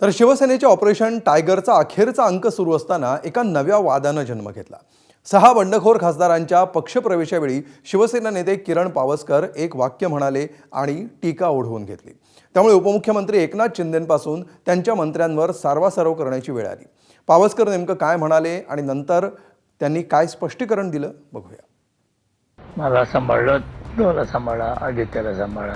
तर शिवसेनेच्या ऑपरेशन टायगरचा अखेरचा अंक सुरू असताना एका नव्या वादानं जन्म घेतला। 6 बंडखोर खासदारांच्या पक्षप्रवेशावेळी शिवसेना नेते किरण पावसकर एक वाक्य म्हणाले आणि टीका ओढवून घेतली। त्यामुळे उपमुख्यमंत्री एकनाथ शिंदेंपासून त्यांच्या मंत्र्यांवर सारवासारव करण्याची वेळ आली। पावसकर नेमकं काय म्हणाले आणि नंतर त्यांनी काय स्पष्टीकरण दिलं बघूया। मला सांभाळलं, तुला सांभाळा, आदित्याला सांभाळा।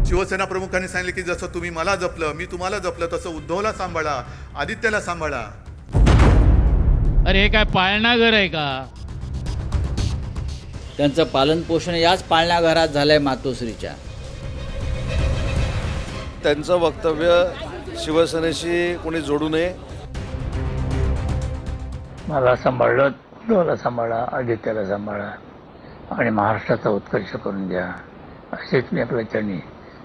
शिवसेना प्रमुखांनी सांगितले की जसं तुम्ही मला जपलं, मी तुम्हाला जपलं, तसं उद्धवला सांभाळा, आदित्यला सांभाळा। अरे हे काय पाळणा घर आहे का? त्यांचं पालन पोषण याच पाळणा घरात झालंय मातोश्रीच्या। त्यांचं वक्तव्य शिवसेनेशी कोणी जोडू नये। मला सांभाळलं, तुला सांभाळा, आदित्याला सांभाळा आणि महाराष्ट्राचा उत्कर्ष करून द्या, असेच मी आपल्या चरणी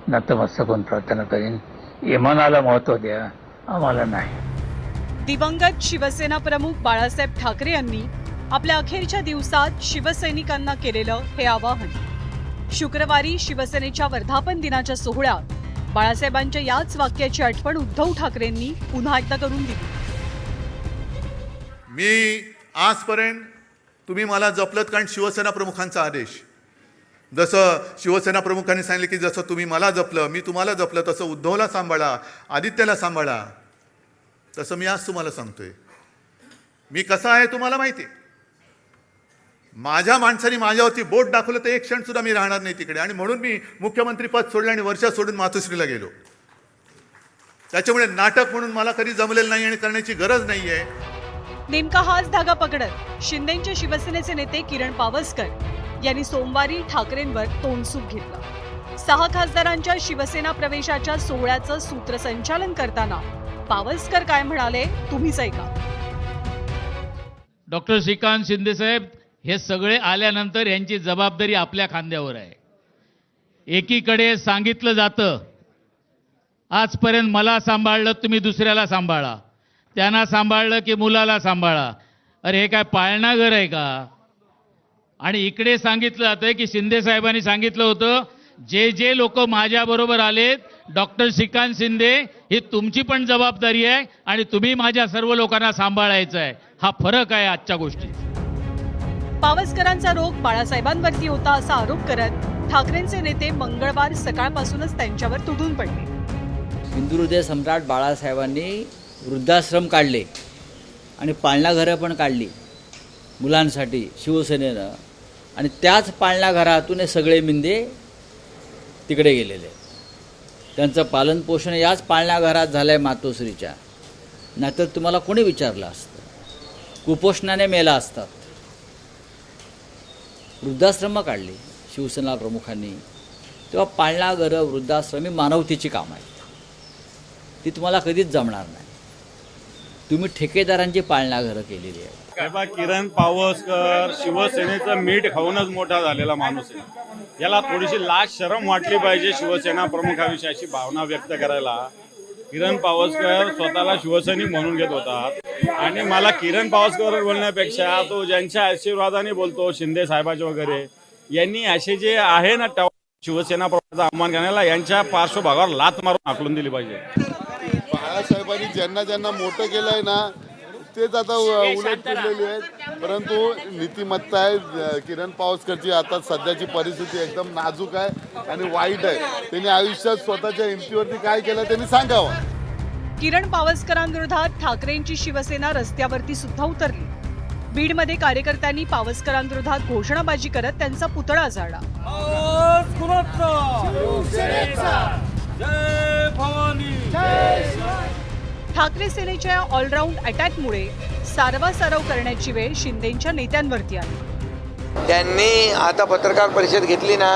नतमस्तक होऊन प्रार्थना करीन। इमानाला महत्त्व द्या, आम्हाला नाही। दिवंगत शिवसेना प्रमुख बाळासाहेब ठाकरे यांनी आपल्या अखेरच्या दिवसात शिवसैनिकांना केलेलं हे आवाहन। शुक्रवारी शिवसेनेच्या वर्धापन दिनाच्या सोहळ्यात बाळासाहेबांच्या याच वाक्याची आठवण उद्धव ठाकरेंनी पुन्हा एकदा करून दिली। मी आजपर्यंत तुम्ही मला जपलत कारण शिवसेना प्रमुखांचा आदेश। जसं शिवसेना प्रमुखांनी सांगितले की जसं तुम्ही मला जपलं, मी तुम्हाला जपलं, तसं उद्धवला सांभाळा, आदित्यला सांभाळा, तसं मी आज तुम्हाला सांगतोय। मी कसा आहे तुम्हाला माहिती आहे। माझ्या माणसाने माझ्यावरती बोट दाखवलं तर एक क्षण सुद्धा मी राहणार नाही तिकडे, आणि म्हणून मी मुख्यमंत्री पद सोडलं आणि वर्षा सोडून मातोश्रीला गेलो। त्याच्यामुळे नाटक म्हणून मला कधी जमलेलं नाही आणि करण्याची गरज नाही आहे। नेमका हाच धागा पकडत शिंदेच्या शिवसेनेचे नेते किरण पावसकर यांनी सोमवारी ठाकरेंवर तोंडसूक घेतलं। 6 खासदारांच्या शिवसेना प्रवेशाच्या सोहळ्याचं सूत्रसंचालन करताना पावसकर काय म्हणाले तुम्हीच ऐका। डॉक्टर श्रीकांत शिंदे साहेब, हे सगळे आल्यानंतर यांची जबाबदारी आपल्या खांद्यावर आहे। एकीकडे सांगितलं जातं आजपर्यंत मला सांभाळलं, तुम्ही दुसऱ्याला सांभाळा, त्यांना सांभाळलं की मुलाला सांभाळा। अरे हे काय पाळणा घर आहे का? आणि इकडे सांगितलं जातंय की शिंदे साहेबांनी सांगितलं होतं जे जे लोक माझ्याबरोबर आलेत, डॉक्टर श्रीकांत शिंदे, ही तुमची पण जबाबदारी आहे आणि तुम्ही माझ्या सर्व लोकांना सांभाळायचं आहे। हा फरक आहे आजच्या गोष्टीत। पावसकरांचा रोग बाळासाहेबांवरती होता असा आरोप करत ठाकरेंचे नेते मंगळवार सकाळपासूनच त्यांच्यावर तुटून पडले। हिंदुहृदय सम्राट बाळासाहेबांनी वृद्धाश्रम काढले आणि पाळणा घरं पण काढली मुलांसाठी शिवसेनेनं, आणि त्याच पाळणा घरातून हे सगळे मिंदे तिकडे गेलेले। त्यांचं पालन पोषण याच पाळणा घरात झालंय मातोश्रीच्या, नाहीतर तुम्हाला कोणी विचारलं असतं? कुपोषणाने मेला असतात। वृद्धाश्रमं काढली शिवसेना प्रमुखांनी, तेव्हा पाळणा घरं, वृद्धाश्रमी मानवतेची कामं आहेत, ती तुम्हाला कधीच जमणार नाही। तुम्ही ठेकेदारांची पाळणा घरं केलेली आहेत। किरण पावसकर शिवसेनेचं मीठ खाऊनच मोठा झालेला माणूस आहे। याला थोडीशी लाज शरम वाटली पाहिजे शिवसेना प्रमुखाविषयी अशी भावना व्यक्त करायला। किरण पावसकर स्वतःला शिवसैनिक म्हणून घेत होता, आणि मला किरण पावसकर बोलण्यापेक्षा तो ज्यांच्या आशीर्वादाने बोलतो, शिंदे साहेबाचे वगैरे, यांनी असे जे आहे ना शिवसेना प्रमुखाचा अपमान करण्याला, यांच्या पार्श्वभागावर लात मारून हाकलून दिली पाहिजे। बाळासाहेबांनी ज्यांना ज्यांना मोठं केलंय ना तेच आता उलट फिरलेली आहेत, परंतु नीतिमत्ता आहे किरण पावसकरची। आता सध्याची परिस्थिती एकदम नाजूक आहे आणि वाईट आहे। त्यांनी आयुष्यात स्वतःच्या हिमतीवरती काय केलं त्यांनी सांगावं। किरण पावसकरांविरोधात ठाकरेंची शिवसेना रस्त्यावरती सुद्धा उतरली। बीडमध्ये कार्यकर्त्यांनी पावसकरांविरोधात घोषणाबाजी करत त्यांचा पुतळा जाळला। ठाकरे सेनेच्या ऑलराऊंड अटॅकमुळे सारवासारव करण्याची वेळ शिंदेच्या नेत्यांवरती आली। त्यांनी आता पत्रकार परिषद घेतली ना,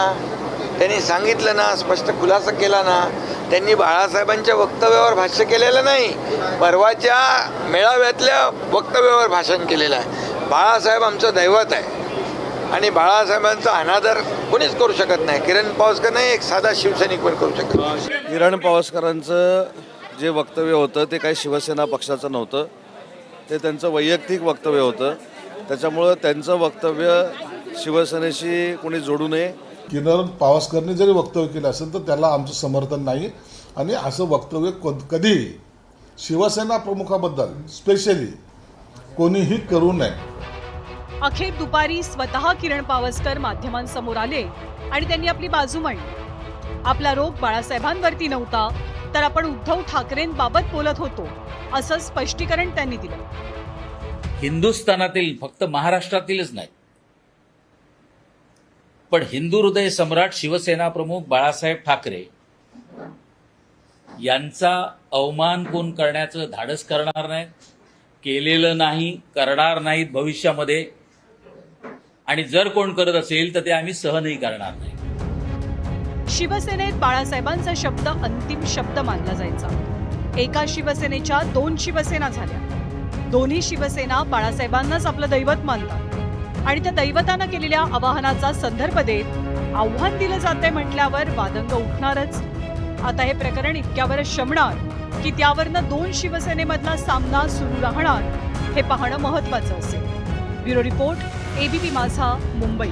त्यांनी सांगितलं ना, स्पष्ट खुलासा केला ना, त्यांनी बाळासाहेबांच्या वक्तव्यावर भाष्य केलेलं नाही, परवाच्या मेळाव्यातल्या वक्तव्यावर भाषण केलेलं आहे। बाळासाहेब आमचं दैवत आहे आणि बाळासाहेबांचा अनादर कोणीच करू शकत नाही। किरण पावसकर नाही, एक साधा शिवसैनिक पण करू शकत नाही। किरण पावसकरांचं जे वक्तव्य होतं ते काही शिवसेना पक्षाचं नव्हतं, ते त्यांचं वैयक्तिक वक्तव्य होतं। त्याच्यामुळं त्यांचं वक्तव्य शिवसेनेशी कोणी जोडू नये। किरण पावसकरने जरी वक्तव्य केलं असेल तर त्याला आमचं समर्थन नाही, आणि असं वक्तव्य कधी शिवसेना प्रमुखाबद्दल स्पेशली कोणीही करू नये. अखेर दुपारी स्वतः किरण पावसकर माध्यमांसमोर आले आणि त्यांनी आपली बाजू मांडली. आपला रोग बाळासाहेबांवरती नव्हता, तर आपण उद्धव ठाकरेंबाबत बोलत होतो, असं स्पष्टीकरण त्यांनी दिलं. हिंदुस्थानातील, फक्त महाराष्ट्रातीलच नाही, पण हिंदू हृदय सम्राट शिवसेना प्रमुख बाळासाहेब ठाकरे यांचा अवमान कोण करण्याचं धाडस करणार नाहीत, केलेलं नाही, करणार नाहीत भविष्यामध्ये. आणि जर कोण करत असेल तर ते आम्ही सहनही करणार नाही. शिवसेनेत बाळासाहेबांचा शब्द अंतिम शब्द मानला जायचा. एका शिवसेनेच्या 2 शिवसेना झाल्या. दोन्ही शिवसेना बाळासाहेबांनाच आपलं दैवत मानतात आणि त्या दैवतानं केलेल्या आवाहनाचा संदर्भ देत आव्हान दिलं जाते म्हटल्यावर वादंग उठणारच. आता हे प्रकरण इतक्यावर शमणार की त्यावरनं 2 शिवसेनेमधला सामना सुरू राहणार, हे पाहणं महत्वाचं असेल. ब्युरो रिपोर्ट, ABP माझा, मुंबई.